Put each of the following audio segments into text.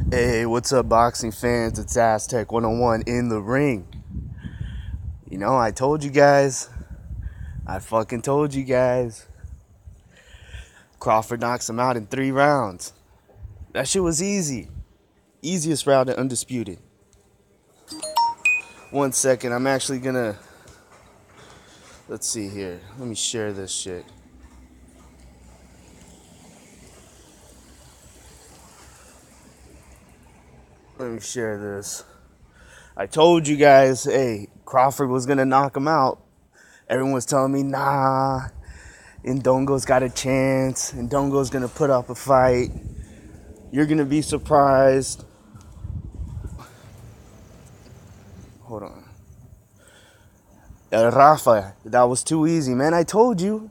Hey, what's up, boxing fans? It's Aztec 101 in the ring. You know, I told you guys. I fucking told you guys. Crawford knocks him out in 3 rounds. That shit was easy. Easiest round to undisputed. 1 second, I'm actually gonna... Let's see here. Let me share this shit. Let me share this. I told you guys, hey, Crawford was gonna knock him out. Everyone was telling me, nah, Indongo's got a chance. Indongo's gonna put up a fight. You're gonna be surprised. Hold on. Rafa, that was too easy, man. I told you.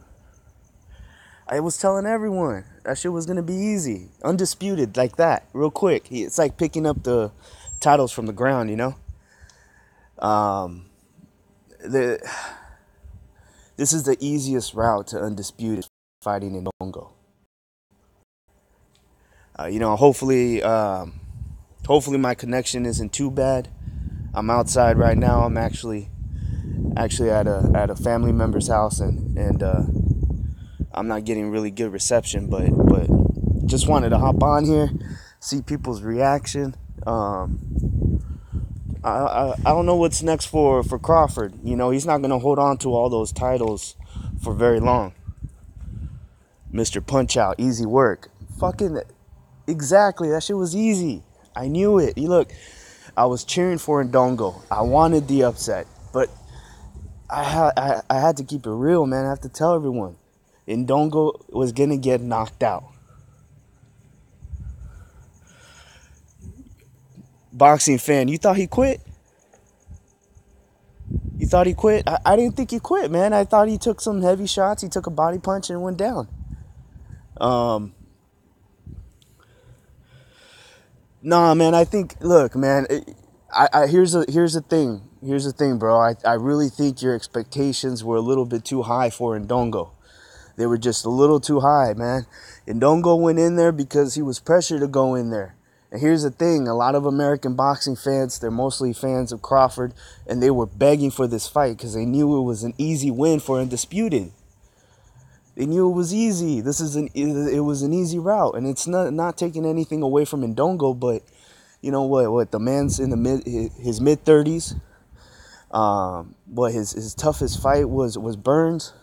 I was telling everyone that shit was gonna be easy, undisputed, like that, real quick. It's like picking up the titles from the ground, you know. This is the easiest route to undisputed fighting in Indongo. Hopefully my connection isn't too bad. I'm outside right now. I'm actually at a family member's house, and I'm not getting really good reception, but just wanted to hop on here, see people's reaction. I don't know what's next for Crawford. You know, he's not gonna hold on to all those titles for very long. Mr. Punch Out, easy work. Fucking exactly, that shit was easy. I knew it. Look, I was cheering for Indongo. I wanted the upset, but I had to keep it real, man. I have to tell everyone, Indongo was gonna get knocked out. Boxing fan, you thought he quit? You thought he quit? I didn't think he quit, man. I thought he took some heavy shots. He took a body punch and went down. Nah, man. I think. Look, man. Here's the thing. Here's the thing, bro. I really think your expectations were a little bit too high for Indongo. They were just a little too high, man. Indongo went in there because he was pressured to go in there. And here's the thing. A lot of American boxing fans, they're mostly fans of Crawford, and they were begging for this fight because they knew it was an easy win for Undisputed. They knew it was easy. It was an easy route, and it's not taking anything away from Indongo, but you know what? The man's in his mid 30s. But his toughest fight was Burns.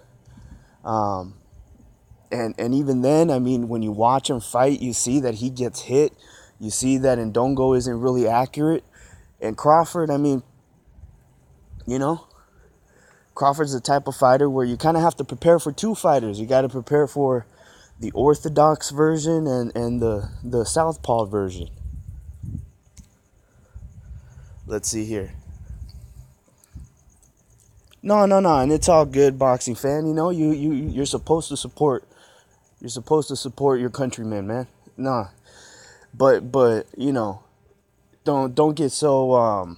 And even then, I mean, when you watch him fight, you see that he gets hit. You see that Indongo isn't really accurate. And Crawford, I mean, you know, Crawford's the type of fighter where you kind of have to prepare for 2 fighters. You got to prepare for the orthodox version and the southpaw version. Let's see here. No, and it's all good, boxing fan. You know, you're supposed to support. You're supposed to support your countrymen, man. Nah, but you know, don't get so.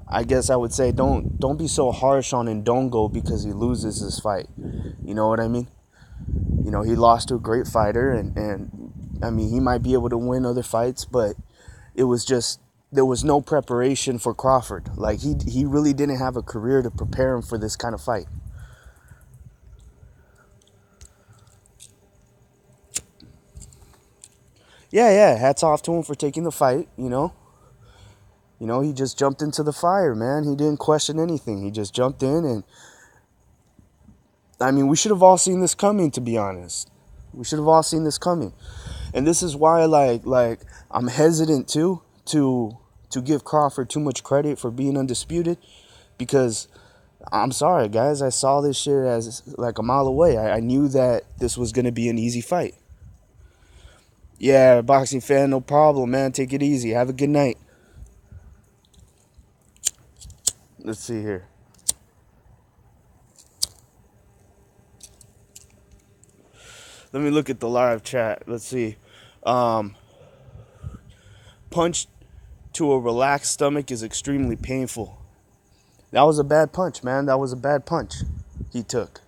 I guess I would say don't be so harsh on Indongo because he loses this fight. You know what I mean? You know, he lost to a great fighter, and I mean, he might be able to win other fights, but it was just, there was no preparation for Crawford. Like, he really didn't have a career to prepare him for this kind of fight. Yeah, hats off to him for taking the fight, you know. You know, he just jumped into the fire, man. He didn't question anything. He just jumped in, and I mean, we should have all seen this coming, to be honest. We should have all seen this coming. And this is why, like I'm hesitant to give Crawford too much credit for being undisputed, because I'm sorry, guys, I saw this shit as like a mile away. I knew that this was going to be an easy fight. Yeah, boxing fan, no problem, man. Take it easy. Have a good night. Let's see here. Let me look at the live chat. Let's see. Punch to a relaxed stomach is extremely painful. That was a bad punch, man. That was a bad punch he took,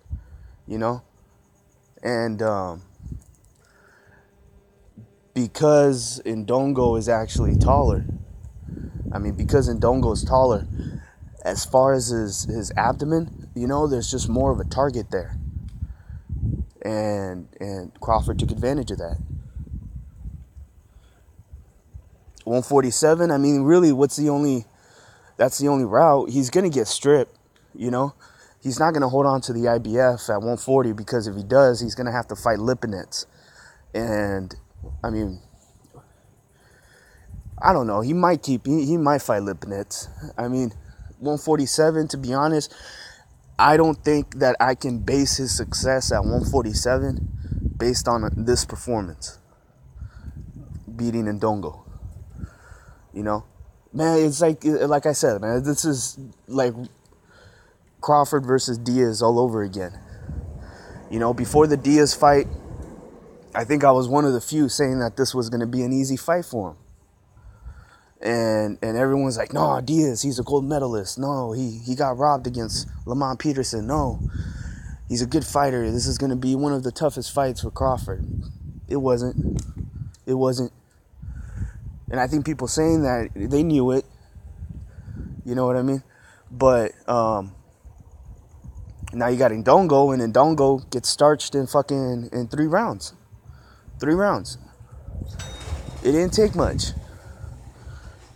you know? And because Indongo is actually taller. I mean, because Indongo is taller, as far as his abdomen, there's just more of a target there. And Crawford took advantage of that. 147, I mean, really, that's the only route. He's going to get stripped, He's not going to hold on to the IBF at 140, because if he does, he's going to have to fight Lipinets. And, I mean, I don't know. He might fight Lipinets. I mean, 147, to be honest, I don't think that I can base his success at 147 based on this performance, beating Indongo. Man, it's like I said, man, this is like Crawford versus Diaz all over again. Before the Diaz fight, I think I was one of the few saying that this was going to be an easy fight for him. And everyone's like, no, Diaz, he's a gold medalist. No, he got robbed against Lamont Peterson. No, he's a good fighter. This is going to be one of the toughest fights for Crawford. It wasn't. And I think people saying that, they knew it. You know what I mean? But now you got Indongo, and Indongo gets starched in 3 rounds. 3 rounds. It didn't take much.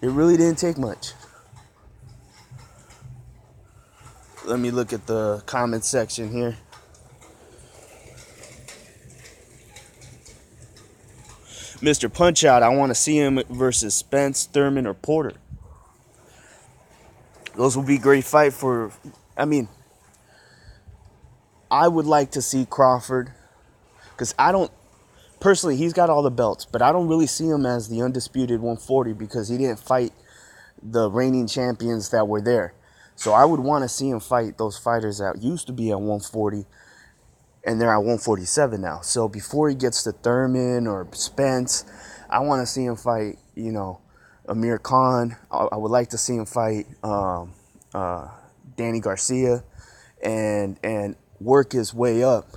It really didn't take much. Let me look at the comment section here. Mr. Punchout, I want to see him versus Spence, Thurman, or Porter. Those will be great fight for... I mean, I would like to see Crawford, because I don't... Personally, he's got all the belts, but I don't really see him as the undisputed 140 because he didn't fight the reigning champions that were there. So I would want to see him fight those fighters that used to be at 140, and they're at 147 now. So before he gets to Thurman or Spence, I want to see him fight, Amir Khan. I would like to see him fight Danny Garcia and work his way up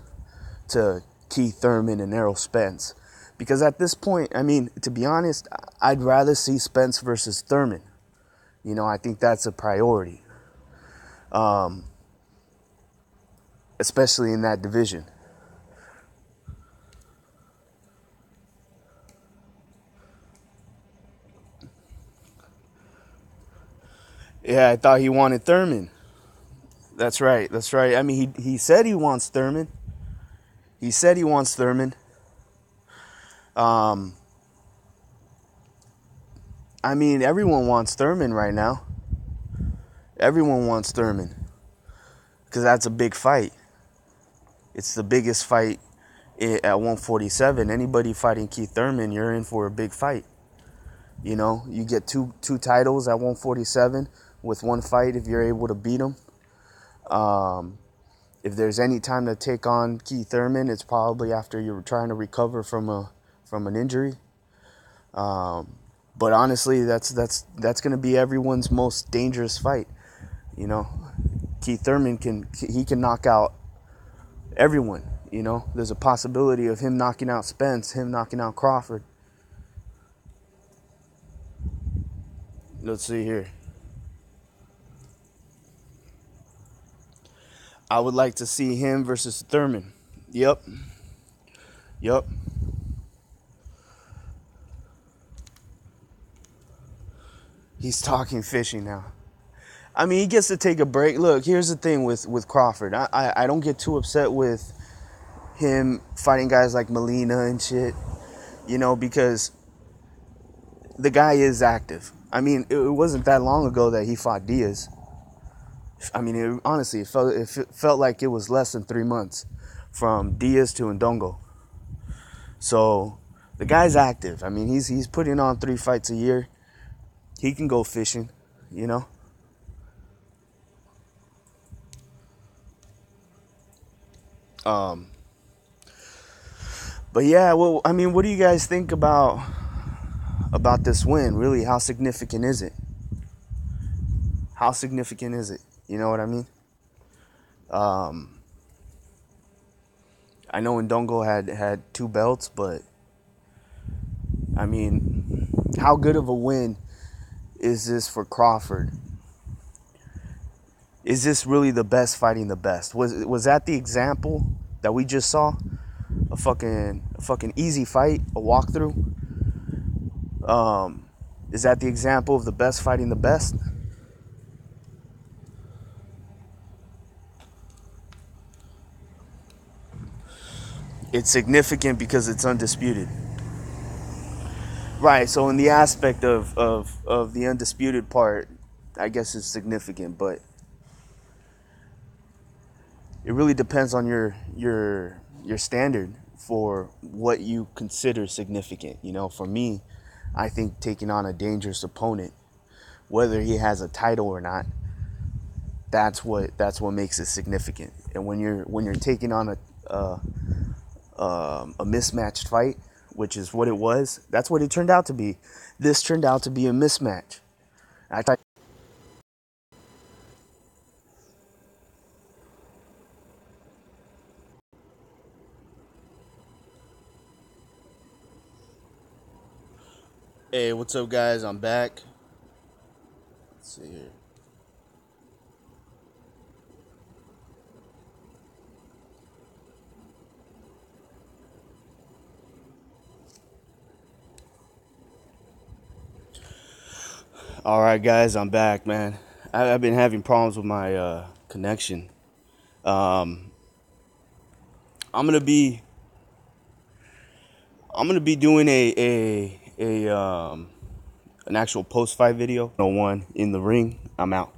to Keith Thurman and Errol Spence. Because at this point, I mean, to be honest, I'd rather see Spence versus Thurman. I think that's a priority. Especially in that division. Yeah, I thought he wanted Thurman. That's right. I mean, he said he wants Thurman. I mean, everyone wants Thurman right now. Everyone wants Thurman. Because that's a big fight. It's the biggest fight at 147. Anybody fighting Keith Thurman, you're in for a big fight. You get two titles at 147 with one fight if you're able to beat him. If there's any time to take on Keith Thurman, it's probably after you're trying to recover from an injury. But honestly, that's going to be everyone's most dangerous fight. Keith Thurman can knock out everyone. There's a possibility of him knocking out Spence, him knocking out Crawford. Let's see here. I would like to see him versus Thurman. Yep. He's talking fishing now. I mean, he gets to take a break. Look, here's the thing with Crawford. I don't get too upset with him fighting guys like Molina and shit, because the guy is active. I mean, it wasn't that long ago that he fought Diaz. I mean, honestly, it felt like it was less than 3 months from Diaz to Indongo. So the guy's active. I mean, he's putting on 3 fights a year. He can go fishing, But yeah, well, I mean, what do you guys think about this win? Really, how significant is it? How significant is it? You know what I mean? I know Indongo had 2 belts, but I mean, how good of a win is this for Crawford? Is this really the best fighting the best? Was that the example that we just saw? A fucking easy fight, a walkthrough. Is that the example of the best fighting the best? It's significant because it's undisputed. Right, so in the aspect of the undisputed part, I guess it's significant, but it really depends on your standard for what you consider significant. You know, for me, I think taking on a dangerous opponent, whether he has a title or not, that's what makes it significant. And when you're taking on a mismatched fight, which is what it was, that's what it turned out to be. This turned out to be a mismatch. I thought. Hey, what's up, guys? I'm back. Let's see here. All right, guys, I'm back, man. I've been having problems with my connection. Um, I'm gonna be doing a an actual post fight video. No one in the ring. I'm out.